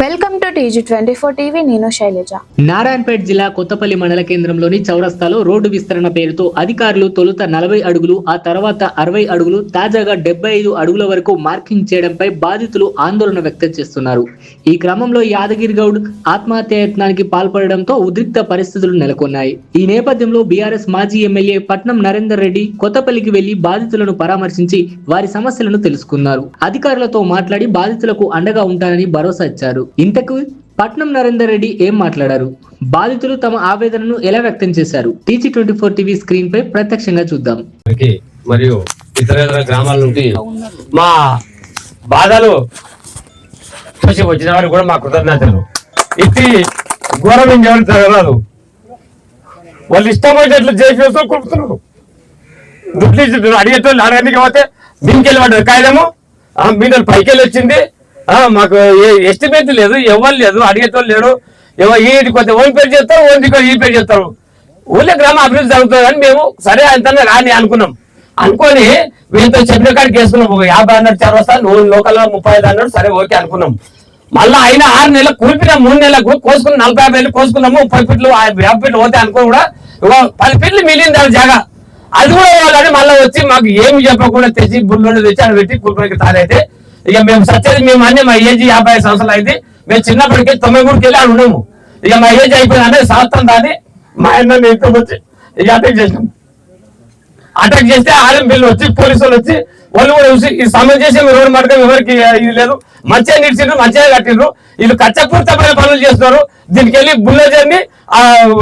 Welcome to TG24 TV. నేను శైలజ. నారాయణపేట జిల్లా కొత్తపల్లి మండల కేంద్రంలోని చౌరస్తాలో రోడ్డు విస్తరణ పేరుతో అధికారులు తొలుత 40 అడుగులు, ఆ తర్వాత 60 అడుగులు, తాజాగా 75 అడుగుల వరకు మార్కింగ్ చేయడంపై బాధితులు ఆందోళన వ్యక్తం చేస్తున్నారు. ఈ క్రమంలో యాదగిరి గౌడ్ ఆత్మహత్యాయత్నానికి పాల్పడడంతో ఉద్రిక్త పరిస్థితులు నెలకొన్నాయి. ఈ నేపథ్యంలో బీఆర్ఎస్ మాజీ ఎమ్మెల్యే పట్నం నరేందర్ రెడ్డి కొత్తపల్లికి వెళ్లి బాధితులను పరామర్శించి వారి సమస్యలను తెలుసుకున్నారు. అధికారులతో మాట్లాడి బాధితులకు అండగా ఉంటానని భరోసా ఇచ్చారు. ఇంతకు పట్నం నరేందర్ రెడ్డి ఏం మాట్లాడారు, బాధితులు తమ ఆవేదనను ఎలా వ్యక్తం చేశారు, TG24 టీవీ స్క్రీన్ పై ప్రత్యక్షంగా చూద్దాం. మరియు ఇతర గ్రామాల నుండి మా బాధలు చూసి వచ్చిన వారికి కూడా మా కృతజ్ఞతలు. ఇది ఘోరం ఎవరు జరగలేదు. వాళ్ళు ఇష్టం వచ్చేట్లు చేసి కొడుతున్నారు. దుడ్లు అడిగేటోళ్ళు అడగడానికి పోతే దీనికి వెళ్ళి పడ్డది కాయదము మీద పైకి వెళ్ళి వచ్చింది. మాకు ఎస్టిమేట్ లేదు, ఎవరు లేదు, అడిగేటోళ్ళు లేడు. ఈ కొంచెం ఓన్ పేరు చేస్తారు, ఓన్ ఈ పేరు చేస్తారు. ఊళ్ళో గ్రామ అభివృద్ధి జరుగుతుంది అని మేము సరే అంతనే రాని అనుకున్నాం. అనుకొని వీళ్ళతో చెప్పిన కాడికి వేసుకున్నాం. 50 అన్నాడు చరవస్తా, లోకల్ 35 అన్నాడు. సరే ఓకే అనుకున్నాం. మళ్ళీ అయినా 6 నెలలకు కూలిపిన 3 నెలలకు కోసుకుని 40-50 ఏళ్ళు కోసుకున్నాము. 30 ఫీట్లు 50 ఫీట్లు పోతే అనుకో కూడా 10 ఫీట్లు మిగిలింది దాని జాగా. అది కూడా వాళ్ళని మళ్ళీ వచ్చి మాకు ఏమి చెప్పకుండా తెచ్చి బుల్లోనే తెచ్చి అని పెట్టి కూలిపడికి తారైతే ఇక మేము సచ్చేది మేము అన్నీ మా ఏజ్ 55 సంవత్సరాలు అయింది. మేము చిన్నప్పటికీ 93కి వెళ్ళి ఆడు ఉన్నాము. ఇక మా ఏజ్ అయిపోయిందంటే సంవత్సరం దాన్ని మా ఆయన ఇంటికి వచ్చి ఇక అటాక్ చేసినాం. అటాక్ చేస్తే ఆర్ఎం బిల్లు వచ్చి పోలీసు వాళ్ళు వచ్చి వాళ్ళు కూడా చూసి ఈ సమయం చేసి రోడ్డు మార్గం ఎవరికి ఇది లేదు, మంచిగా నిడిచిండ్రు, మంచిగా కట్టిండ్రు. వీళ్ళు కచ్చపూర్తమైన పనులు చేస్తున్నారు. దీనికి వెళ్ళి బుల్లోజర్ని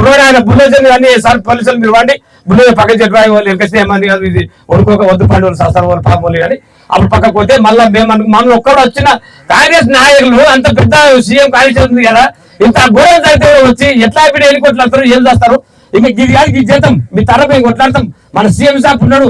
రోడ్ ఆయన బుల్లోజర్ని అన్ని సార్ పోలీసులు మీరు వాడి బుల్లోజర్ పక్కన చెట్టు వాళ్ళు వెనకేస్తే ఏమని కాదు, ఇది వడుకోక వద్దు పండుగలు శాస్త్రం వాళ్ళు పాపం కానీ అప్పుడు పక్కకు పోతే మళ్ళీ మనం ఒక్కడు వచ్చిన కాంగ్రెస్ నాయకులు అంత పెద్ద సీఎం కాంగ్రెస్ ఉంది కదా, ఇంత ఘోరం జరిగితే వచ్చి ఎట్లా ఇప్పుడు ఎన్ని కొట్లాడతారు, ఏం చేస్తారు? ఇక ఇది కాదు ఇది చేద్దాం, మీ తరపు కొట్లాడతాం. మన సీఎం సాబ్ ఉన్నాడు,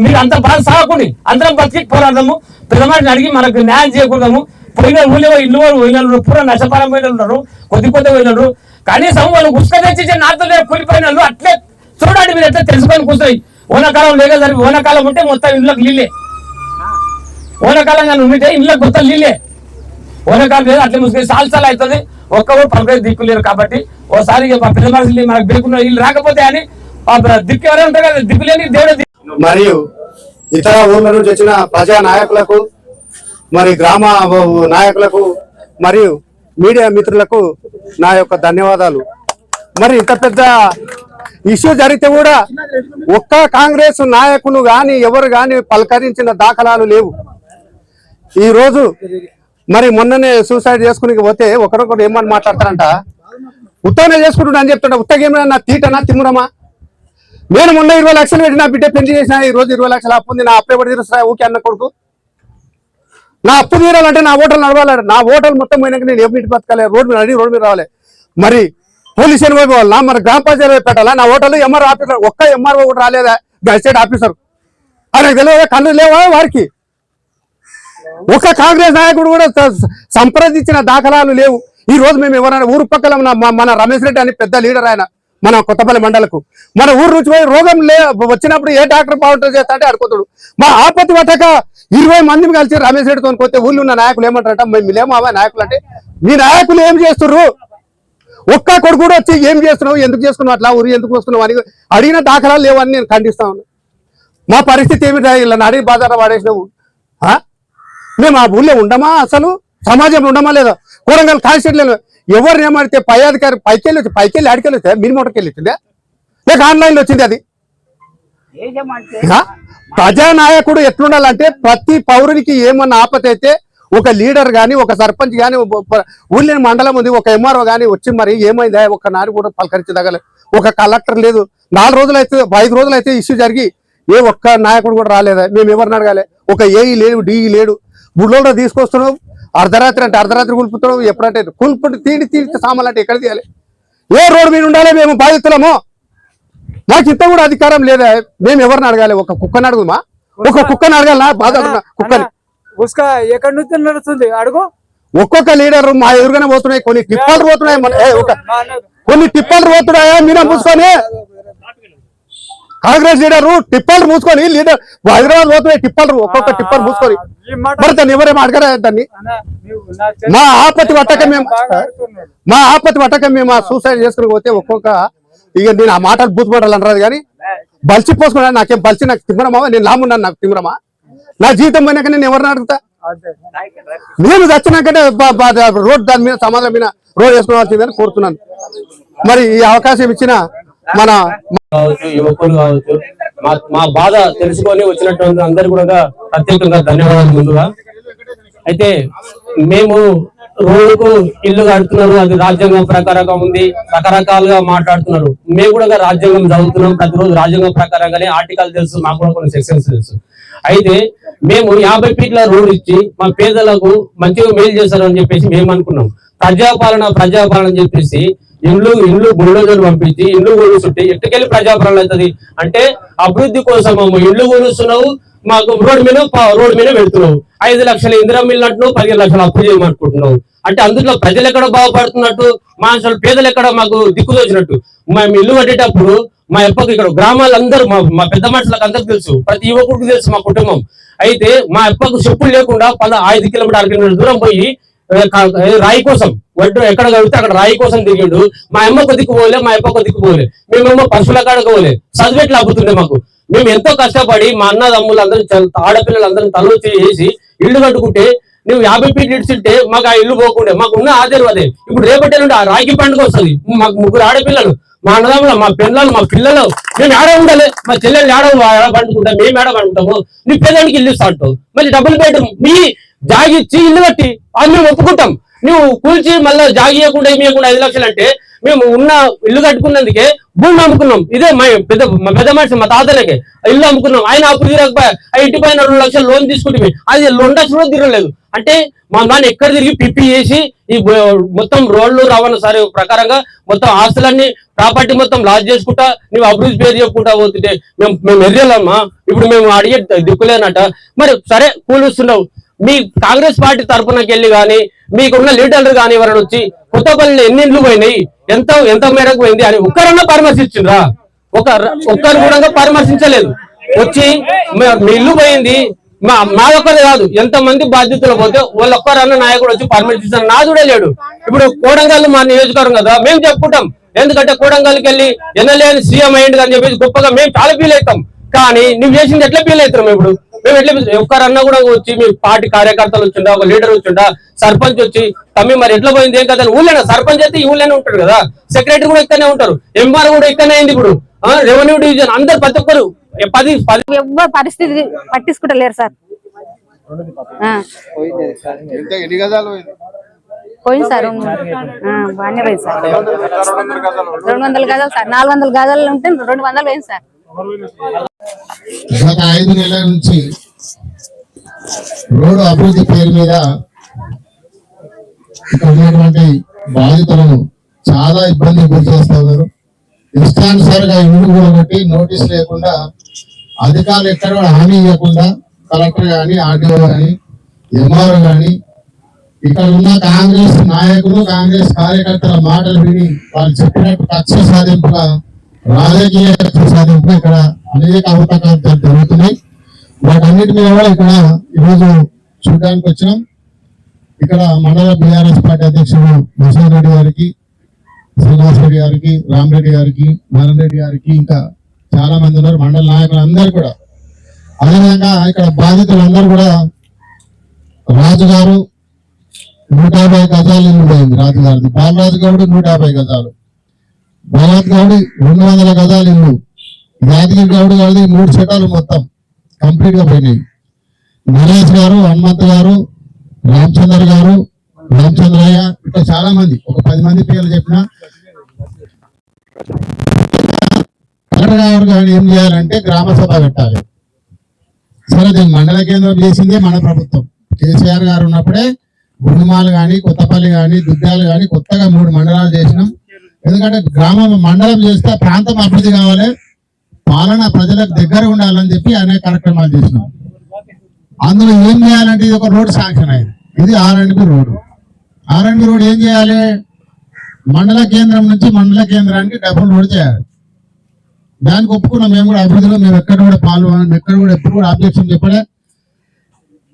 మీరు అంత బాగా సాగుకుని అందరం బతికి పోరాడదాము. పెద్దమాటిని అడిగి మనకు న్యాయం చేయకూడదాము. పోయిన ఊళ్ళో ఇల్లు పోయినారు, పూర నష్టపారం పోయిన ఉన్నారు, కొద్ది పోయినారు. కనీసం వాళ్ళు ఉసుక తెచ్చి నాతో కూలిపోయిన వాళ్ళు అట్లే చూడండి. మీరు ఎట్లా తెలుసుకొని కూర్చొని ఓనకాలం లేక సరి ఓనకాలం ఉంటే మొత్తం ఇళ్ళకి నీళ్ళే, ఓనకాలం కానీ ఉంటే ఇళ్ళకి మొత్తం నీళ్ళే. ఓనకాలం లేదు అట్లే ముసుకొని సాల్సాలు అవుతుంది. ఒక్కరు పలకరి దిక్కు లేరు. కాబట్టి ఓసారి పెద్ద మనుషులు మనకు బేకున్న వీళ్ళు రాకపోతే అని దిక్కు ఎవరైనా ఉంటారు కదా, దిక్కు లేని దేవుడే. మరియు ఇతర ఊర్ల నుంచి వచ్చిన ప్రజా నాయకులకు, మరి గ్రామ నాయకులకు మరియు మీడియా మిత్రులకు నా యొక్క ధన్యవాదాలు. మరి ఇంత పెద్ద ఇష్యూ జరిగితే కూడా ఒక్క కాంగ్రెస్ నాయకులు గాని ఎవరు గాని పలకరించిన దాఖలాలు లేవు. ఈ రోజు మరి మొన్ననే సూసైడ్ చేసుకుని పోతే ఒకరొకరు ఏమని మాట్లాడతారంట, ఉత్తగానే చేసుకుంటున్నా అని చెప్తుంటా. ఉత్తగేమైనా తీటనా తిమ్మురమా? నేను మొన్న 20 లక్షలు పెట్టి నా బిడ్డ పెళ్లి చేసిన, ఈ రోజు 20 లక్షలు అప్పు ఉంది. నా అప్పు ఎప్పుడు తీరుస్తా? ఊకే అన్న కొడుకు, నా అప్పు తీరాలంటే నా ఓటర్లు నడవాలి. నా ఓటర్లు మొత్తం పోయినాక నేను ఏమిటి బతకాలి? రోడ్డు మీద రావాలి. మరి పోలీస్ స్టేషన్ వైపు పోవాలా, మరి గ్రామ పంచాయతీ పెట్టాలా? నా ఓటర్లు ఎంఆర్ఓ ఆఫీసర్, ఒక్క ఎంఆర్ఓ కూడా రాలేదా? గజిస్టేట్ ఆఫీసర్ ఆయనకు తెలియదా? కళ్ళు లేవా వారికి? ఒక కాంగ్రెస్ నాయకుడు కూడా సంప్రదించిన దాఖలాలు లేవు. ఈ రోజు మేము ఎవరైనా ఊరు పక్కల మన రమేష్ రెడ్డి అని పెద్ద లీడర్ ఆయన, మన కొత్తపల్లి మండలకు మన ఊరు నుంచి పోయి రోగం వచ్చినప్పుడు ఏ డాక్టర్ బాగుంటుంది చేస్తా అంటే అడుగుతాడు. మా ఆపత్తి పట్టక 20 మంది కలిసి రమేష్ రెడ్డితో పోతే ఊళ్ళో ఉన్న నాయకులు ఏమంటారంట, మేమేమో నాయకులు అంటే మీ నాయకులు ఏం చేస్తున్నారు? ఒక్క కొడుకు కూడా వచ్చి ఏం చేస్తున్నావు, ఎందుకు చేసుకున్నావు, అట్లా ఊరు ఎందుకు వస్తున్నావు అని అడిగిన దాఖలాలు లేవని నేను ఖండిస్తా ఉన్నాను. మా పరిస్థితి ఏమిటా? ఇలా అడిగి బాజారా వాడేసినావు. మేము ఆ ఊళ్ళో ఉండమా? అసలు సమాజంలో ఉండమా లేదా? కూరంగల్ కాన్స్టిట్యూట్లో ఎవరిని ఏమడితే పై అధికారి పైకెళ్ళి అడికెళ్ళి వస్తే మినీ మోటార్కి వెళ్ళిందా లేక ఆన్లైన్లో వచ్చింది? అది ప్రజానాయకుడు ఎట్లుండాలంటే ప్రతి పౌరునికి ఏమన్నా ఆపత అయితే ఒక లీడర్ కానీ, ఒక సర్పంచ్ కానీ, ఊళ్ళో మండలం ఉంది, ఒక ఎంఆర్ఓ కానీ వచ్చి మరి ఏమైందా ఒక్క నాని కూడా పలకరించదగల ఒక కలెక్టర్ లేదు. 4 రోజులు అయితే 5 రోజులు అయితే ఇష్యూ జరిగి ఏ ఒక్క నాయకుడు కూడా రాలేదా? మేము ఎవరిని అడగాలి? ఒక ఏఈ లేడు, డిఈ లేడు. బుడ్లో తీసుకొస్తున్నావు, అర్ధరాత్రి అంటే అర్ధరాత్రి కూల్పుతున్నావు. ఎప్పుడంటే కూల్పుంటే తీడి సామాన్లు అంటే ఎక్కడ తీయాలి? ఏ రోడ్డు మీద ఉండాలి? మేము బాధితులము. మాకు ఇంత కూడా అధికారం లేదా? మేము ఎవరిని అడగాలి? ఒక కుక్కని అడుగుమా? ఒక కుక్కని అడగాల? బాధ కుక్కని ఎక్కడి నుంచి నడుస్తుంది అడుగు. ఒక్కొక్క లీడర్ మా ఎదురుగానే పోతున్నాయి. కొన్ని టిప్పలు పోతున్నాయి, కొన్ని టిప్పలు పోతున్నాయా? మీరే మూసుకొని కాంగ్రెస్ లీడరు టిప్పర్లు మూసుకొని లీడర్ హైదరాబాద్ పోతున్నాయి టిప్పర్లు ఒక్కొక్క టిప్పర్ మూసుకొని మరి దాన్ని ఎవరేమో అడగరా దాన్ని మా ఆపత్తి పట్టక మేము సూసైడ్ చేసుకుని పోతే ఒక్కొక్క ఇక నేను ఆ మాటలు బూత్ మాటలు అనరాదు కానీ బలిసి పోసుకున్నా నాకేం బలిసి నాకు తిమ్మరమా నేను లామున్నాను నాకు తిమ్మరమా నా జీవితం పోయినాక నేను ఎవరిని అడుగుతా నేను చచ్చినాకంటే రోడ్ దాని మీద సమాధానం మీద రోడ్ వేసుకోవాల్సిందని కోరుతున్నాను మరి ఈ అవకాశం ఇచ్చిన మన కావచ్చు యువకులు కావచ్చు మా బాధ తెలుసుకొని వచ్చినటువంటి అందరు కూడా ప్రత్యేకంగా ధన్యవాదాలు ముందుగా. అయితే మేము రోడ్డుకు ఇల్లు కడుతున్నారు, అది రాజ్యాంగం ప్రకారంగా ఉంది, రకరకాలుగా మాట్లాడుతున్నారు. మేము కూడా రాజ్యాంగం చదువుతున్నాం, ప్రతిరోజు రాజ్యాంగం ప్రకారంగానే ఆర్టికల్ తెలుసు, మాకు కూడా కొన్ని సెక్షన్స్ తెలుసు. అయితే మేము 50 ఫీట్ల రోడ్ ఇచ్చి మా పేదలకు మంచిగా మేలు చేస్తారని చెప్పేసి మేము అనుకున్నాం. ప్రజాపాలన అని చెప్పేసి ఇండ్లు బుల్డోజర్లు పంపించి ఇండ్లు కొలుస్తుంటే ఎట్టుకెళ్ళి ప్రజాపాలన అవుతుంది అంటే అభివృద్ధి కోసం ఇండ్లు కొలుస్తున్నావు, మాకు రోడ్డు మీద పెడుతున్నావు, 5 లక్షల ఇందిరా మిల్లు అంటున్నావు, 15 లక్షలు అప్పు చేయమనుకుంటున్నావు. అంటే అందులో ప్రజలు ఎక్కడ బాగుపడుతున్నట్టు, మనుషులు పేదలు ఎక్కడ మాకు దిక్కు తోచినట్టు. మేము ఇల్లు కట్టేటప్పుడు మా అప్పకు ఇక్కడ గ్రామాలందరూ మా పెద్ద మనుషులకు అందరికి తెలుసు, ప్రతి యువకుడికి తెలుసు మా కుటుంబం. అయితే మా అప్పకు చెప్పులు లేకుండా 5 కిలోమీటర్ దూరం పోయి రాయి కోసం వడ్డు ఎక్కడ కడితే అక్కడ రాయి కోసం దిగిండు. మా అమ్మకు దిక్కుపోలే, మా అప్పకు దిక్కుపోలే, మేమేమో పశువుల కాడకపోలే, చదివేట్లు అబ్బుతుండే మాకు. మేము ఎంతో కష్టపడి మా అన్నదమ్ములు అందరూ ఆడపిల్లలందరినీ తల చేసి ఇల్లు కట్టుకుంటే నువ్వు 50 ఫీట్లు ఇడిచితే మాకు ఆ ఇల్లు పోకుండే. మాకు ఉన్న ఆధారం అదే. ఇప్పుడు రేపటి నుండి ఆ రాఖీ పండుగ వస్తుంది, మాకు 3 ఆడపిల్లలు, మా అన్నదమ్ములు, మా పిల్లలు, మా పిల్లలు, మేము ఏడ ఉండాలి, మా చెల్లెలు ఏడ పండుకుంటాం, మేము ఏడ పండుకుంటాము. నీ పేదానికి ఇల్లు ఇస్తా అంటావు, మళ్ళీ డబుల్ బెడ్రూమ్ మీ జాగిచ్చి ఇల్లు కట్టి అది మేము ఒప్పుకుంటాం. నువ్వు కూల్చి మళ్ళీ జాగి ఇవ్వకుండా 5 లక్షలు అంటే మేము ఉన్న ఇల్లు కట్టుకున్నందుకే భూమి అమ్ముకున్నాం. ఇదే మా పెద్ద మనిషి మా తాతలకే ఇల్లు అమ్ముకున్నాం. ఆయన అప్పుడు తీరకపోయా ఆ ఇంటి పైన 2 లక్షలు లోన్ తీసుకుంటే అది 2 లక్షలు తిరగలేదు. అంటే మా నాన్న ఎక్కడ తిరిగి పిప్పి చేసి ఈ మొత్తం రోడ్లు రవాణా సరే ప్రకారంగా మొత్తం ఆస్తులన్నీ ప్రాపర్టీ మొత్తం లాస్ చేసుకుంటా నువ్వు అభివృద్ధి పేరు చెప్పుకుంటా పోతుంటే మేము ఎర్రలమ్మా. ఇప్పుడు మేము అడిగే దిక్కులేనట. మరి సరే కూలుస్తున్నావు, మీ కాంగ్రెస్ పార్టీ తరఫునకి వెళ్ళి కానీ మీకున్న లీడర్లు కానీ ఎవరైనా వచ్చి కొత్తపల్లిలో ఎన్ని ఇండ్లు పోయినాయి, ఎంత మేరకు పోయింది అని ఒక్కరన్నా పరామర్శించిండ్రా? ఒక్కరు కూడా పరామర్శించలేదు. వచ్చి మీ ఇల్లు పోయింది మా ఒక్కరే కాదు, ఎంతమంది బాధ్యతలు పోతే వాళ్ళొక్కరన్నా నాయకుడు వచ్చి పరామర్శించారు, నాదుడే లేడు. ఇప్పుడు కోడంగల్ మా నియోజకవర్గం కదా, మేము చెప్పుకుంటాం. ఎందుకంటే కోడంగల్కి వెళ్ళి ఎమ్మెల్యే సీఎం అయ్యింది అని చెప్పేసి గొప్పగా మేము చాలా ఫీల్ అవుతాం. కానీ నువ్వు చేసింది ఎట్లా ఫీల్ అవుతాం? ఇప్పుడు మేము ఎట్లా ఒక్కరన్నా కూడా వచ్చి మీ పార్టీ కార్యకర్తలు వచ్చిండా, ఒక లీడర్ వచ్చిండా, సర్పంచ్ వచ్చి తమ్మి మరి ఎట్లా పోయింది ఏం కదా, ఊళ్ళేనా సర్పంచ్ అయితే ఈ ఊళ్ళోనే ఉంటాడు కదా, సెక్రటరీ కూడా ఇక్కడనే ఉంటారు, ఎంఆర్ కూడా ఇక్కడనే అయింది. ఇప్పుడు రెవెన్యూ డివిజన్ అందరు ప్రతి ఒక్కరు 10 ఎవ్వరు పరిస్థితి పట్టించుకుంటలేరు సార్. పోయింది సార్, బాగానే పోయింది సార్. 200 గజాలు సార్, 400 గజాలు ఉంటే 200 పోయింది సార్. గత 5 నెలల నుంచి రోడ్డు అభివృద్ధి పేరు మీద ఇక్కడ ఉన్నటువంటి బాధితులను చాలా ఇబ్బంది గురి చేస్తా ఉన్నారు. ఇష్టానుసారంగా ఇల్లు కూడా బట్టి నోటీస్ లేకుండా అధికారులు ఎక్కడ హామీ ఇవ్వకుండా కలెక్టర్ గాని, ఆర్డీఓ గాని, ఎంఆర్ఓ గాని ఇక్కడ ఉన్న కాంగ్రెస్ నాయకులు, కాంగ్రెస్ కార్యకర్తల మాటలు విని వాళ్ళు చెప్పినట్టు కక్ష సాధింపుగా, రాజకీయ కక్ష సాధింపుగా ఇక్కడ అనేక అవకాశాలు జరుగుతున్నాయి. వాటన్నిటి మీద కూడా ఇక్కడ ఈరోజు చూడడానికి వచ్చినాం. ఇక్కడ మండల బీఆర్ఎస్ పార్టీ అధ్యక్షుడు మసూద్ రెడ్డి గారికి, శ్రీనివాస్ రెడ్డి గారికి, రామరెడ్డి గారికి, నారాయణ రెడ్డి గారికి, ఇంకా చాలా మంది ఉన్నారు మండల నాయకులు అందరూ కూడా. అదేవిధంగా ఇక్కడ బాధితులందరూ కూడా రాజు గారు 150 గజాలు ఇల్లు పోయింది. రాజు గారిది, బాలరాజు గౌడ్ 150 గజాలు, భరత్ గౌడ్ 200 గజాలు ఇల్లు, యాదగిరి గౌడ్ గారిది 3 సెటాలు మొత్తం కంప్లీట్ గా పోయినాయి. నరేష్ గారు, హనుమంత్ గారు, రామచంద్ర గారు, రామచంద్రయ్య, ఇట్లా చాలా మంది, ఒక 10 మంది పేర్లు చెప్పిన. కలెక్టర్ గారు ఏం చేయాలంటే గ్రామ సభ పెట్టాలి. సరే, దీన్ని మండల కేంద్రం చేసిందే మన ప్రభుత్వం. కేసీఆర్ గారు ఉన్నప్పుడే గుండుమాలు కానీ, కొత్తపల్లి కానీ, దుద్దాలు కానీ కొత్తగా 3 మండలాలు చేసినాం. ఎందుకంటే గ్రామం మండలం చేస్తే ప్రాంతం అభివృద్ధి కావాలి, పాలన ప్రజలకు దగ్గర ఉండాలని చెప్పి అనేక కార్యక్రమాలు చేసినాం. అందులో ఏం చేయాలంటే ఇది ఒక రోడ్ శాంక్షన్ అయింది. ఇది R&B రోడ్డు. R&B రోడ్ ఏం చేయాలి? మండల కేంద్రం నుంచి మండల కేంద్రానికి డబుల్ రోడ్ చేయాలి. దానికి ఒప్పుకున్నాం. మేము కూడా అభివృద్ధిలో మేము ఎక్కడ కూడా పాల్గొన్నాం, ఎక్కడ కూడా ఎప్పుడు కూడా ఆబ్జెక్షన్ చెప్పలే.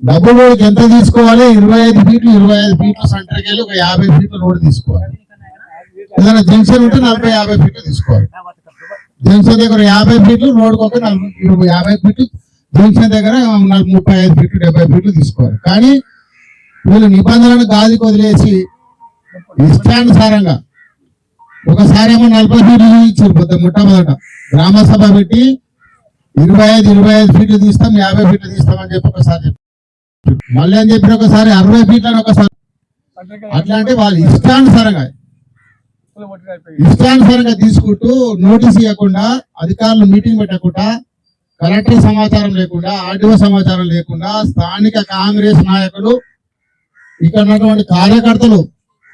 డబ్బులు రోడ్డుకి ఎంత తీసుకోవాలి? 25 ఫీట్లు 25 ఫీట్ల సెంటర్కి వెళ్ళి ఒక 50 ఫీట్ల రోడ్డు తీసుకోవాలి. ఏదైనా జంక్షన్ ఉంటే 40-50 ఫీట్లు తీసుకోవాలి. జంక్షన్ దగ్గర 50 ఫీట్లు, రోడ్డుకి ఒక 50 ఫీట్లు, జంక్షన్ దగ్గర 35 ఫీట్లు 70 ఫీట్లు తీసుకోవాలి. కానీ వీళ్ళు నిబంధనలను గాదికి వదిలేసి ఇష్టానుసారంగా ఒకసారి ఏమో 40 ఫీట్లు ఇచ్చారు. మొట్టమొదట గ్రామ సభ పెట్టి 25 ఫీట్లు తీస్తాం, 50 ఫీట్లు తీస్తాం అని చెప్పి ఒకసారి చెప్పారు. మళ్ళీ అని చెప్పిన ఒకసారి 60 ఫీట్లు అని ఒకసారి. అట్లా అంటే వాళ్ళు ఇష్టానుసారంగా తీసుకుంటూ నోటీస్ ఇవ్వకుండా, అధికారులు మీటింగ్ పెట్టకుండా, కలెక్టర్ సమాచారం లేకుండా, ఆర్డీఓ సమాచారం లేకుండా స్థానిక కాంగ్రెస్ నాయకులు ఇక్కడ ఉన్నటువంటి కార్యకర్తలు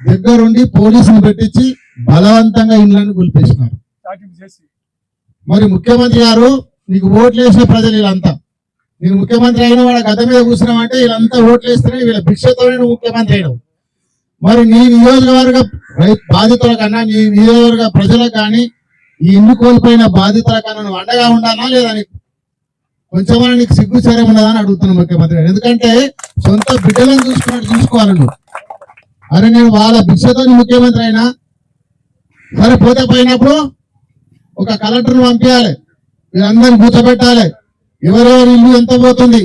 దగ్గరుండి పోలీసులు పెట్టించి బలవంతంగా ఇళ్లను గుల్పేసినారు. మరి ముఖ్యమంత్రి గారు, నీకు ఓట్లు వేసిన ప్రజలు వీళ్ళంతా, నేను ముఖ్యమంత్రి అయిన వాళ్ళ గత మీద కూర్చున్నామంటే వీళ్ళంతా ఓట్లు వేస్తేనే వీళ్ళ భిక్షతో ముఖ్యమంత్రి అయినావు. మరి నీ నియోజకవర్గ బాధితుల కన్నా, నీ నియోజకవర్గ ప్రజలకు కానీ, ఈ ఇల్లు కోల్పోయిన బాధితుల కన్నా నువ్వు అండగా ఉండాలా లేదా? నీకు కొంచెమైనా నీకు సిగ్గు చర్యం ఉండదా అని అడుగుతున్నాను ముఖ్యమంత్రి గారు. ఎందుకంటే సొంత బిడ్డలను చూసుకోవాలి నువ్వు. అరే నేను వాళ్ళ భిక్షతో ముఖ్యమంత్రి అయినా సరే, పోతే పోయినప్పుడు ఒక కలెక్టర్ను పంపించాలి, వీళ్ళందరినీ కూర్చోబెట్టాలి, ఎవరెవరి ఇల్లు ఎంత పోతుంది,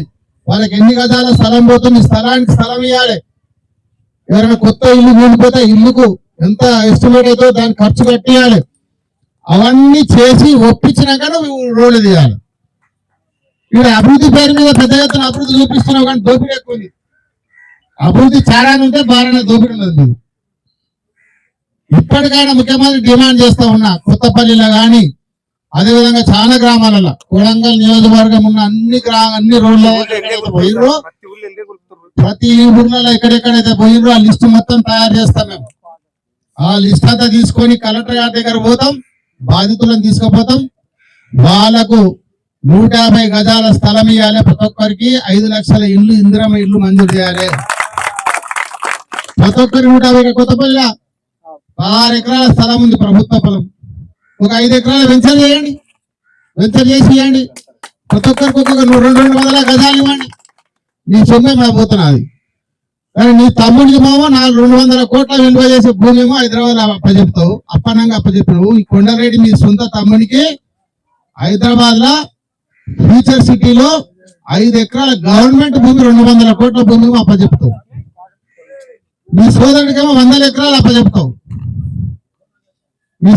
వాళ్ళకి ఎన్ని గజాల స్థలం పోతుంది, స్థలానికి స్థలం ఇవ్వాలి. ఎవరైనా కొత్త ఇల్లు కూలిపోతే ఇల్లుకు ఎంత ఎస్టిమేట్ అవుతుందో దాన్ని ఖర్చు కట్టియాలి. అవన్నీ చేసి ఒప్పించినాక రోడ్లు తీయాలి. ఇక్కడ అభివృద్ధి పేరు మీద పెద్ద ఎత్తున అభివృద్ధి చూపిస్తున్నావు, కానీ దోపిడీ ఎక్కువ ఉంది. అభివృద్ధి చాలా ఉంటే బాగానే దోపిడీ ఉన్నది. మీరు ఇప్పటికైనా ముఖ్యమంత్రి డిమాండ్ చేస్తా ఉన్నా, కొత్తపల్లిలో కానీ అదేవిధంగా చాలా గ్రామాలలో, కొడంగల్ నియోజకవర్గం ఉన్న అన్ని రోడ్ల పోయినరో, ప్రతి ఊర్లలో ఎక్కడెక్కడైతే పోయినరో ఆ లిస్టు మొత్తం తయారు చేస్తాం మేము. ఆ లిస్ట్ అంతా తీసుకొని కలెక్టర్ గారి దగ్గర పోతాం, బాధితులను తీసుకుపోతాం. వాళ్ళకు 150 గజాల స్థలం ఇవ్వాలి, ప్రతి ఒక్కరికి 5 లక్షల ఇల్లు, ఇందిరమ్మ ఇల్లు మంజూరు చేయాలి. ప్రతి ఒక్కరికి 150. కొత్తపల్లి 6 ఎకరాల స్థలం ఉంది, ప్రభుత్వ పొలం. ఒక 5 ఎకరాల వెంచర్ చేయండి, వెంచర్ చేసి ఇవ్వండి. ప్రతి ఒక్కరికి ఒక్కొక్క 200 గజాలు ఇవ్వండి. నీ సొమ్మే పోతున్నది. కానీ నీ తమ్ముడికి మామో 200 కోట్ల విలువ చేసే భూమి ఏమో హైదరాబాద్ అప్పచెప్తావు, అప్పనంగా అప్పచెప్పినావు. ఈ కొండారెడ్డి మీ సొంత తమ్ముడికి హైదరాబాద్ లో ఫ్యూచర్ సిటీలో 5 ఎకరాల గవర్నమెంట్ భూమి, 200 కోట్ల భూమి అప్పచెప్తావు. మీ సోదరుడికేమో 100 ఎకరాలు అప్పచెప్తావు. మీ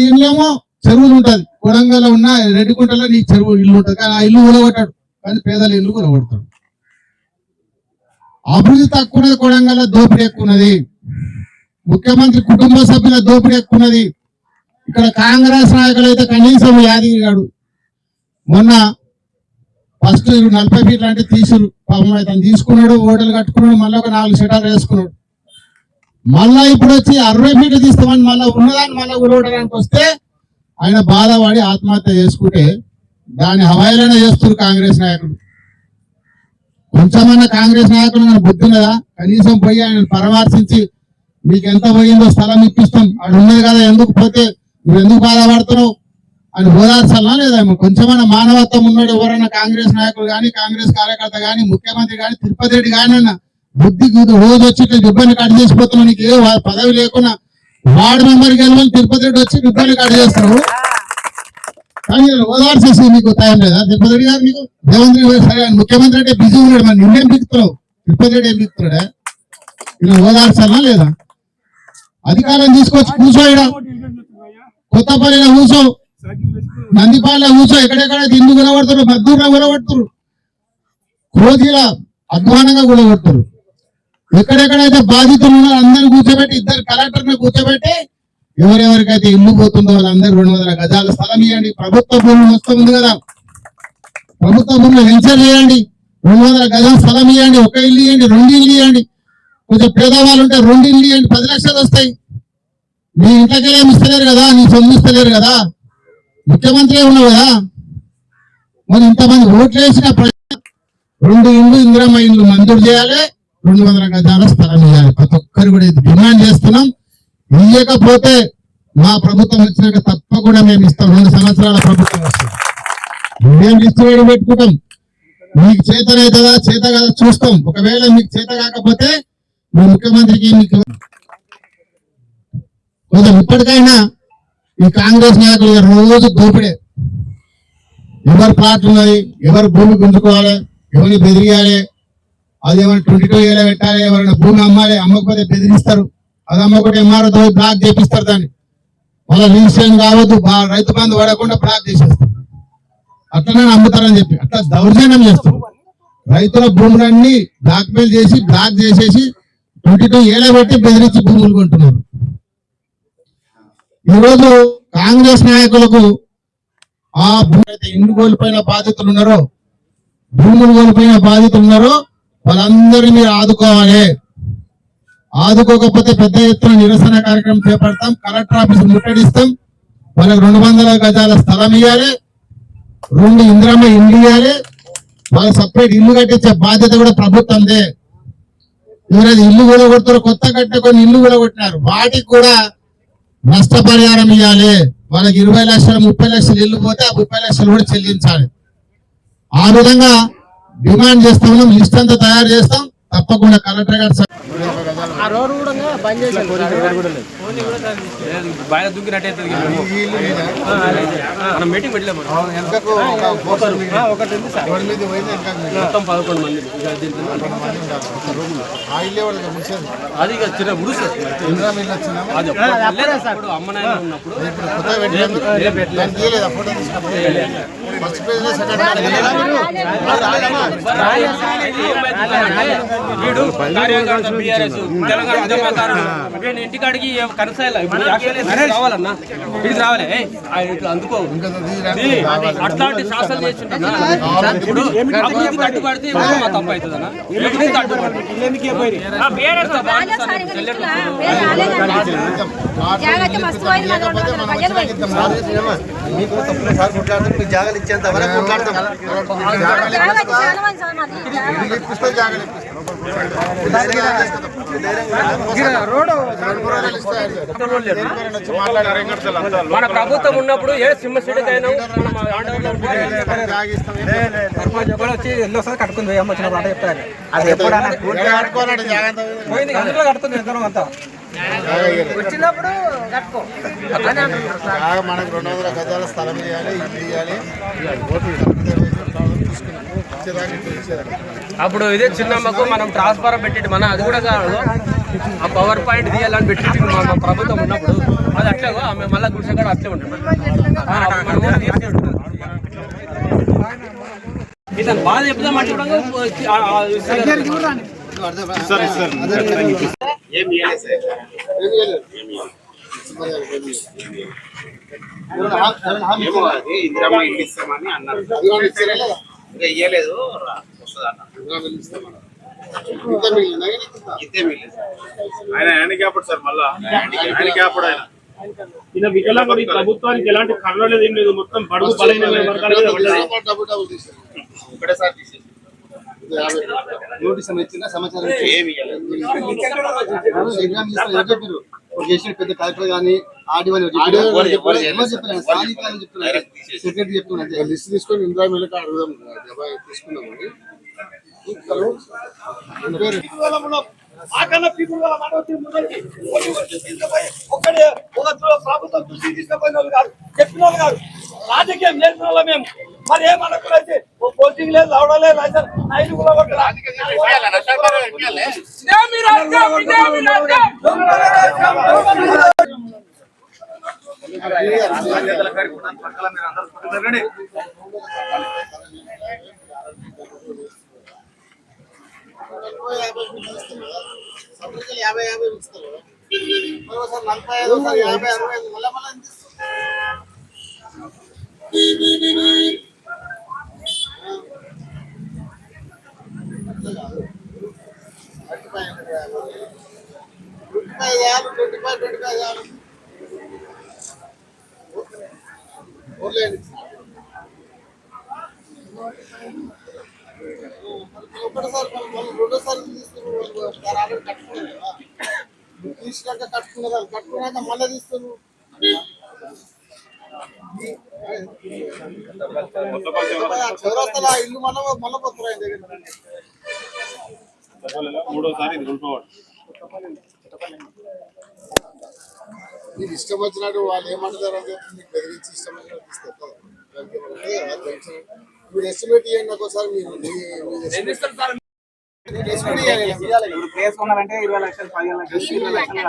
ఇల్లేమో చెరువులు ఉంటది, కొడంగల్లో ఉన్న రెడ్డికుంటలో నీకు చెరువు ఇల్లు ఉంటుంది, కానీ ఆ ఇల్లు కూలగొట్టాడు. కానీ పేదల ఇల్లు కూలగొడతాడు. అభివృద్ధి తక్కువ ఉన్నది, కొడంగల్లో దోపిడీ ఎక్కువ ఉన్నది. ముఖ్యమంత్రి కుటుంబ సభ్యుల దోపిడీ ఎక్కువ ఉన్నది. ఇక్కడ కాంగ్రెస్ నాయకులు అయితే కనీసం యాదగిరి గారు మొన్న ఫస్ట్ 40 ఫీట్లు అంటే తీసురు, పాపం అయితే తీసుకున్నాడు, ఓటలు కట్టుకున్నాడు, మళ్ళీ ఒక 4 షటాలు వేసుకున్నాడు. మళ్ళా ఇప్పుడు వచ్చి 60 ఫీట్లు తీస్తామని మళ్ళీ ఉన్నదాన్ని మళ్ళీ ఊరవడానికి వస్తే ఆయన బాధపడి ఆత్మహత్య చేసుకుంటే దాన్ని హవాయిలైనా చేస్తున్నారు కాంగ్రెస్ నాయకులు. కొంచెమన్నా కాంగ్రెస్ నాయకులు మన బుద్ధి ఉన్నదా? కనీసం పోయి ఆయన పరామర్శించి మీకు ఎంత పోయిందో స్థలం ఇప్పిస్తాం, అది ఉన్నది కదా, ఎందుకు పోతే నువ్వు ఎందుకు బాధపడుతున్నావు అని ఓదార్చాలా లేదా? కొంచెమన్నా మానవత్వం ఉన్నాడు ఎవరైనా కాంగ్రెస్ నాయకులు కానీ, కాంగ్రెస్ కార్యకర్త కానీ, ముఖ్యమంత్రి కానీ, తిరుపతి రెడ్డి కానీ అన్న బుద్ధి రోజు వచ్చి ఇబ్బంది కట్ చేసిపోతున్నావు. నీకు ఏ పదవి లేకున్నా వార్డు మెంబర్కి వెళ్ళమని తిరుపతి రెడ్డి వచ్చి ఇబ్బంది కట్ చేస్తున్నావు. కానీ ఓదార్చేసి నీకు టైం లేదా? తిరుపతి రెడ్డి గారు నీకు రేవంత్ రెడ్డి సరే ముఖ్యమంత్రి అంటే బిజీ ఉన్నాడు, మరి నువ్వేం బిగుతున్నావు? తిరుపతి రెడ్డి ఏం బిగుతున్నాడా? ఇలా ఓదార్చాలా లేదా? అధికారం తీసుకొచ్చి కూర్చోయడా, కొత్తపల్లిలో కూర్చో, నందిపాలలో కూర్చో, ఎక్కడెక్కడైతే ఇల్లు గురబడుతున్నారు, మద్దూరులో గురబడుతున్నారు, కోతిలా అధ్వానంగా గురబడుతున్నారు. ఎక్కడెక్కడైతే బాధితులు ఉన్నారో అందరిని కూర్చోబెట్టి, 2 కలెక్టర్ని కూర్చోబెట్టి ఎవరెవరికైతే ఇల్లు పోతుందో వాళ్ళందరూ 200 గజాల స్థలం ఇవ్వండి. ప్రభుత్వ భూమి మొత్తం ఉంది కదా, ప్రభుత్వ భూమిలో వెంచర్ చేయండి, 200 గజాల స్థలం ఇవ్వండి. 1 ఇల్లు ఇవ్వండి, 2 ఇల్లు ఇవ్వండి. కొంచెం పేదవాళ్ళు ఉంటే 2 ఇల్లు ఇవ్వండి, 10 లక్షలు వస్తాయి. మీ ఇంట్లోకి ఏమి ఇస్తలేరు కదా, నీ సొమ్ము ఇస్తలేరు కదా, ముఖ్యమంత్రి ఉన్నావు కదా. మరి ఇంతమంది ఓట్లు వేసిన 2 ఇల్లు, ఇందిరమ్మ ఇల్లు మంజూరు చేయాలి, 200 గజాల స్థలం ఇవ్వాలి. ప్రతి ఒక్కరు కూడా డిమాండ్ చేస్తున్నాం. ఇవ్వకపోతే మా ప్రభుత్వం వచ్చినాక తప్పకుండా మేము ఇస్తాం. 2 సంవత్సరాల ప్రభుత్వం వస్తుంది. మేము ఇచ్చి పెట్టుకుంటాం. మీకు చేతనవుతుందా చేత కదా చూస్తాం. ఒకవేళ మీకు చేత కాకపోతే మీ ముఖ్యమంత్రికి మీకు కొంచెం ఇప్పటికైనా ఈ కాంగ్రెస్ నాయకులు రోజు దోపిడే. ఎవరు ప్లాట్లు ఉన్నాయి, ఎవరు భూమి గుంజుకోవాలి, ఎవరిని బెదిరియాలి, అదేమైనా 22 ఏళ్ళ పెట్టాలి, ఎవరైనా భూమి అమ్మాలి, అమ్మకపోతే బెదిరిస్తారు. అది అమ్మకుంటే ఎంఆర్ఓ బ్లాక్ చేపిస్తారు. దాన్ని వాళ్ళ రిజిస్ట్రేషన్ కావద్దు, రైతు బంధు పడకుండా బ్లాక్ చేసేస్తారు. అట్లనే అమ్ముతారని చెప్పి అట్లా దౌర్జన్యం చేస్తారు. రైతుల భూములన్నీ బ్లాక్మెయిల్ చేసి బ్లాక్ చేసేసి 22 ఏళ్ళ పెట్టి బెదిరించి భూములు కొంటున్నారు. ఈరోజు కాంగ్రెస్ నాయకులకు ఆ ఇల్లు కోల్పోయిన బాధితులు ఉన్నారో, భూములు కోల్పోయిన బాధితులు ఉన్నారో వాళ్ళందరినీ మీరు ఆదుకోవాలి. ఆదుకోకపోతే పెద్ద ఎత్తున నిరసన కార్యక్రమం చేపడతాం. Collector office ముట్టడిస్తాం. వాళ్ళకి 200 గజాల స్థలం ఇవ్వాలి, 2 ఇందిరమ్మ ఇల్లు ఇవ్వాలి, వాళ్ళకి సపరేట్ ఇల్లు కట్టించే బాధ్యత కూడా ప్రభుత్వందే. ఈరోజు ఇల్లు కూడా కొడతారు, కొత్త కట్టే కొన్ని ఇల్లు కూడా కొట్టినారు. వాటికి కూడా నష్టపరిహారం ఇవ్వాలి. వాళ్ళకి 20 లక్షలు 30 లక్షలు ఇల్లు పోతే ఆ 30 లక్షలు కూడా చెల్లించాలి. ఆ విధంగా డిమాండ్ చేస్తా ఉన్నాం. లిస్ట్ అంతా తయారు చేస్తాం. తప్పకుండా కలెక్టర్ గారు మీటింగ్ పెట్టలేము. అది చిన్న ఉడుసు అమ్మ నాయన ఉన్నప్పుడు వీడు బీఆర్ఎస్ తెలంగాణ ఉద్యమకారుడు వీడిని ఇంటికాడికి కనసాయాలి రావాలన్నా ఇది రావాలి ఇట్లా అందుకో అట్లాంటి శాసనాలు చేస్తుంటా. ఇప్పుడు అభివృద్ధి తట్టుపడితే మా తప్పు అవుతుందన్నా. అభివృద్ధి తట్టుపడి జాగాలు ఇచ్చేంత వరకు మన ప్రభుత్వం ఉన్నప్పుడు ఏ సింహ సిటీకి అయినా కట్టుకుంది వచ్చిన మాట చెప్తారు. అది ఎప్పుడైనా పోయింది అందులో కడుతుంది ఇద్దరం అంతా వచ్చినప్పుడు కట్టుకో. మనకు 200 గజాల స్థలం ఇవ్వాలి, ఇల్లు ఇవ్వాలి. అప్పుడు ఇదే చిన్నమ్మకు మనం ట్రాన్స్ఫారం పెట్టి మన అది కూడా కాదు ఆ పవర్ పాయింట్ తీయాలని పెట్టి మా ప్రభుత్వం ఉన్నప్పుడు అది అట్లా ఆమె మళ్ళీ గుడిసె కూడా అట్లే ఉంటుంది. ఇతను బాధ చెప్తామంటే ఇందిరమ్మ ఇల్లు ఇస్తామని అన్నారు. ఇంకా ఇయ్యలేదు, ఆయన హ్యాండిక్యాప్డ్ సార్. మళ్ళా హ్యాండిక్యాప్డ్ ఆయన వికలాంగుడి ప్రభుత్వానికి ఎలాంటి కర్ణ లేదు, ఏం లేదు. మొత్తం బడుగు బలైన ఒకటేసారి తీసేసి నోటీస్ ఇచ్చిన సమాచారం ఏమి చేసిన పెద్ద కలెక్టర్ కానీ ఆర్డీఓ సెక్రటరీ చెప్తున్నా లిస్ట్ తీసుకొని ఇందిరా మిల్లుకి అడుగుదాం తీసుకున్నామని. ఒక్కడే ఒక ప్రభుత్వం దృష్టి తీసుకుపోయిన వాళ్ళు కాదు, చెప్పిన వాళ్ళు కాదు, రాజకీయం నేర్పిన వాళ్ళ మేము. మరి ఏమనుకున్నైతే కోచింగ్ లేదు, అవడం లేదు, నైట్ కూడా యాభై ఇస్తారు, 45, 50, 60 మళ్ళీ ఒకటిసారి రెండోసారి తీసుకున్నాక కట్టుకున్నాక మళ్ళీ తీస్తున్నారు. మీకు ఇష్టం వచ్చినట్టు వాళ్ళు ఏమంటారు అని చెప్పి మీకు బెదిరించి ఇష్టం వచ్చినట్టు ఇస్తారు. మీరు ఎస్టిమేట్ చేయండి ఒకసారి. మీరు ఇప్పుడు ప్లేస్ కొనాలంటే 20 లక్షలు 15 లక్షలు 20 లక్షలు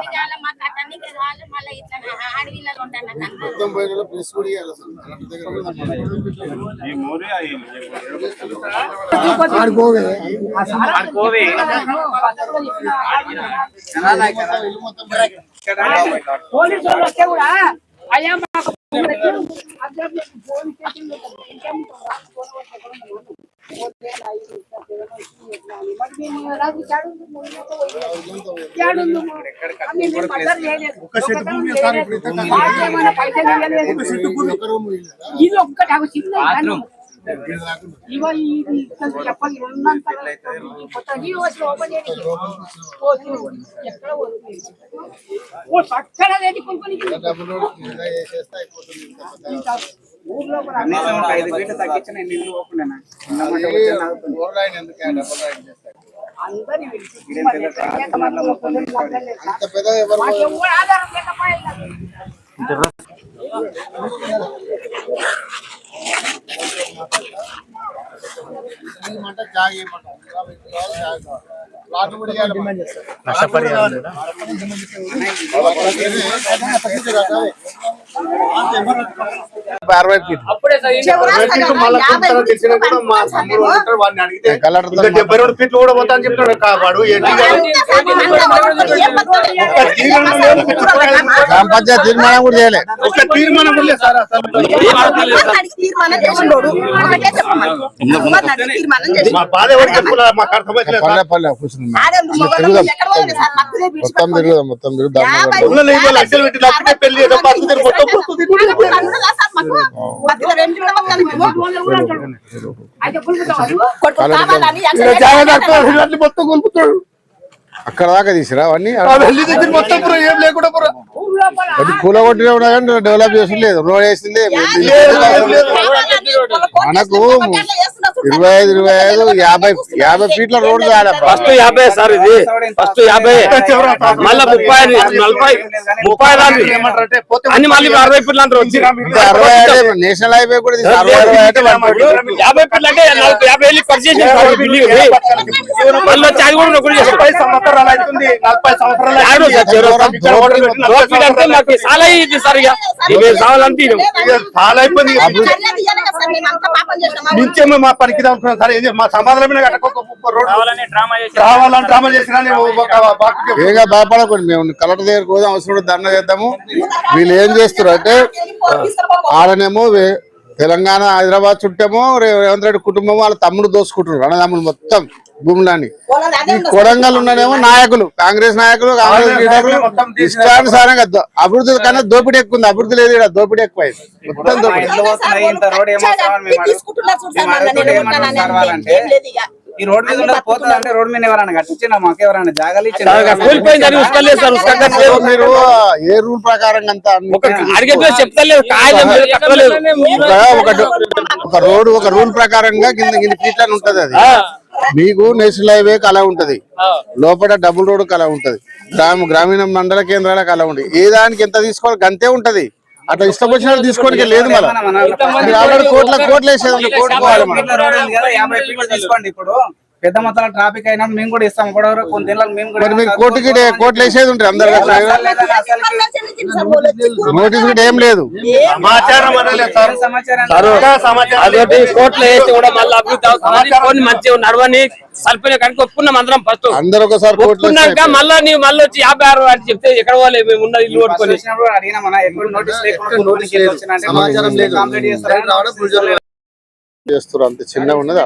మొత్తం పోయిన ప్రెస్ కూడా ఇవ్వాలి అసలు. పోలీసులు వస్తే కూడా అయ్యా ఇది ఒక్కటి చిన్న చెప్పాలి పక్కన కనీసం 5 ఫీట్లు తగ్గించిన ఇల్లు పోకుండా అంత పెద్ద ఎవరు ఫీట్లు కూడా పోతా అని చెప్తున్నాడు వాడు. గ్రామ పంచాయతీ తీర్మానం కూడా చేయలేదు. ఒక తీర్మానం కూడా లేదు సార్. మా బాధ ఎవరికి చెప్పుకోలే, మాకు అర్థమైతే మొత్తం లక్షలు పెట్టి లేకపోతే పెళ్లి మొత్తం కొలుపుతాడు. అక్కడ దాకా తీసిరా అవన్నీ మొత్తం ఏం లేకుండా కూలగొట్టిన ఉన్నా కానీ డెవలప్ చేసి లేదు. రోడ్ వేసింది మనకు 25, 50 ఫీట్ల రోడ్ కాదు. ఫస్ట్ 50 సార్, ఇది ఫస్ట్ 50 మళ్ళీ 30, 40, 30 అన్ని మళ్ళీ 60 ఫీట్లు అంటారు. 60 నేషనల్ హైవే కూడా 50 ఫీట్లు అంటే 50 ఖర్చు చేసి మళ్ళీ వచ్చి అది కూడా 40 సంవత్సరాలు అవుతుంది. 40 సంవత్సరాలు చాలా ఇది సార్. ఇక కావాలంటే చాలా అయిపోయింది. నుంచేమో మా పనికి అనుకున్నాం సార్. మా సమాధానం డ్రామా చేసినా ఏగా భయపడకూడదు. మేము కలెక్టర్ దగ్గరకు పోదాం, అవసరం ధర్నా చేద్దాము. వీళ్ళు ఏం చేస్తారు అంటే ఆడనేమో తెలంగాణ హైదరాబాద్ చుట్టేమో రేవంత్ రెడ్డి కుటుంబం వాళ్ళ తమ్ముడు దోసుకుంటున్నారు. అన్నదమ్ములు మొత్తం భూములని. ఈ కొడంగల్ ఉన్ననేమో నాయకులు, కాంగ్రెస్ నాయకులు, కాంగ్రెస్ లీడర్లు ఇష్టానుసారంగా అభివృద్ధి కన్నా దోపిడీ ఎక్కువ ఉంది. అభివృద్ధి లేదు, ఇక్కడ దోపిడీ ఎక్కువ అయింది. మొత్తం దోపిడీ. ఈ రోడ్ మీద ఉండదు పోతుంది అంటే రోడ్ మీద ఎవరైనా కట్టించినా మాకు ఎవరైనా జాగాలు ఇచ్చిన మీరు ఏ రూల్ ప్రకారం అంతా ఒక రూల్ ప్రకారంగా కింద ఫీట్లని ఉంటది. అది మీకు నేషనల్ హైవేకి అలా ఉంటది, లోపల డబుల్ రోడ్ అలా ఉంటది, గ్రామీణ మండల కేంద్రాలకు అలా ఉంటది. ఏ దానికి ఎంత తీసుకోవాలి గంతే ఉంటది. అట్లా ఇష్టం వచ్చినట్టు తీసుకోవడానికి లేదు. మళ్ళీ ఆల్రెడీ కోట్లు వేసేది తీసుకోండి. ఇప్పుడు పెద్ద మొత్తంలో ట్రాఫిక్ అయినా మేము కూడా ఇస్తాం. కొన్ని మేము కూడా మీరు కోట్లు వేసేది ఉంటుంది. అందరు నోటీస్ కూడా ఏం లేదు. కోట్లు వేసి కూడా మళ్ళీ అభివృద్ధి మంచిగా నడవని సల్పన కనుక ఒప్పుకున్నాం అందరం. ఫస్ట్ అందరు ఒకసారి ఒప్పుకున్నాక మళ్ళీ నీవు మళ్ళీ వచ్చి 56 అని చెప్తే ఎక్కడ వాళ్ళు మేము ఉన్న ఇల్లు కొట్టుకొని చేస్తారు. అంత చిన్నగా ఉన్నది.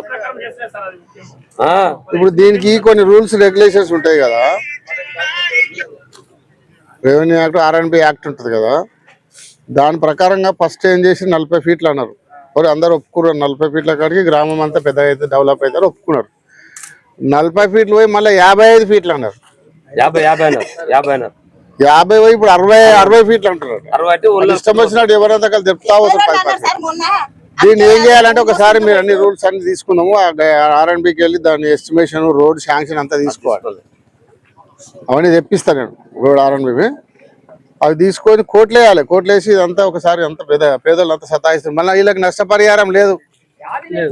ఇప్పుడు దీనికి కొన్ని రూల్స్ రెగ్యులేషన్స్ ఉంటాయి కదా. రెవెన్యూ యాక్ట్, R&B యాక్ట్ ఉంటుంది కదా. దాని ప్రకారంగా ఫస్ట్ ఏం చేసి 40 ఫీట్లు అన్నారు. అందరు ఒప్పుకున్నారు. 40 ఫీట్ల కాడికి గ్రామం అంతా పెద్ద అయితే డెవలప్ అవుతారు ఒప్పుకున్నారు. 40 ఫీట్లు పోయి మళ్ళీ 55 ఫీట్లు అన్నారు. 50 పోయి ఇప్పుడు 60 ఫీట్లు అంటున్నారు. ఇష్టం వచ్చినట్టు ఎవరైనా దగ్గర చెప్తా దీన్ని ఏం చేయాలంటే ఒకసారి మీరు అన్ని రూల్స్ అన్ని తీసుకున్నాము RNBకి వెళ్ళి దాని ఎస్టిమేషన్ రోడ్ శాంక్షన్ అంతా తీసుకోవాలి. అవన్నీ తెప్పిస్తాను నేను రోడ్ RNB అవి తీసుకొని కోట్లు వేయాలి. కోట్లు వేసి ఇదంతా ఒకసారి అంత పేదలు అంతా సతాయిస్తారు. మళ్ళీ వీళ్ళకి నష్టపరిహారం లేదు.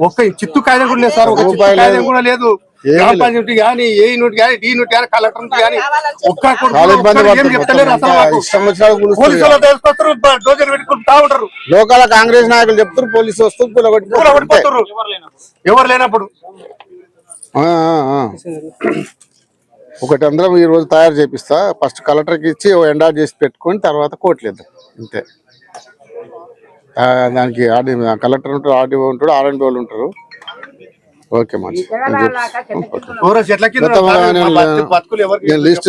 ఒక్క చిత్తు కాయలు కూడా లేదు సార్. ఒక రూపాయి కాయలు కూడా లేదు. గ్రామ పంచాయతీ కానీ ఏ యూనిట్ కానీ డి యూనిట్ కానీ కలెక్టర్ కానీ చాలా ఇబ్బంది ఇష్టం వచ్చిన డోజర్ పెట్టుకుంటా ఉంటారు. లోకల్ కాంగ్రెస్ నాయకులు చెప్తారు, పోలీసు వస్తారు కూలగొట్టిపోతారు ఎవరు లేనప్పుడు. ఒకటి అందరం ఈ రోజు తయారు చేపిస్తా. ఫస్ట్ కలెక్టర్కి ఇచ్చి ఎండార్జ్ చేసి పెట్టుకొని తర్వాత కోట్లేదు అంతే. దానికి కలెక్టర్ ఉంటారు, RDO ఉంటాడు, RNB వాళ్ళు ఉంటారు. ఓకే మంచి చెట్ల కింద లిస్ట్